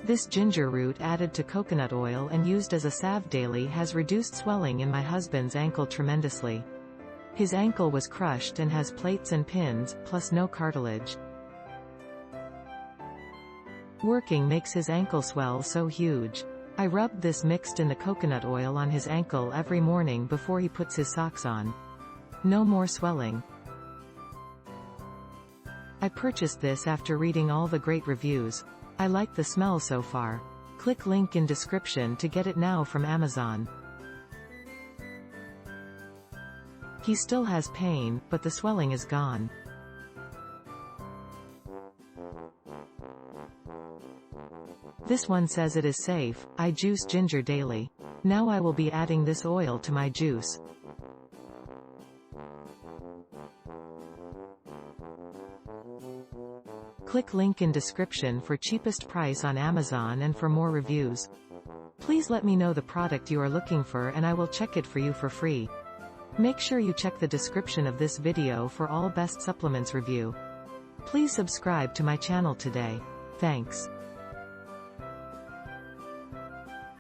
This ginger root added to coconut oil and used as a salve daily has reduced swelling in my husband's ankle tremendously. His ankle was crushed and has plates and pins, plus no cartilage. Working makes his ankle swell so huge. I rubbed this mixed in the coconut oil on his ankle every morning before he puts his socks on. No more swelling. I purchased this after reading all the great reviews. I like the smell so far. Click link in description to get it now from Amazon. He still has pain, but the swelling is gone. This one says it is safe. I juice ginger daily. Now I will be adding this oil to my juice. Click link in description for cheapest price on Amazon and for more reviews. Please let me know the product you are looking for and I will check it for you for free. Make sure you check the description of this video for all best supplements review. Please subscribe to my channel today. Thanks.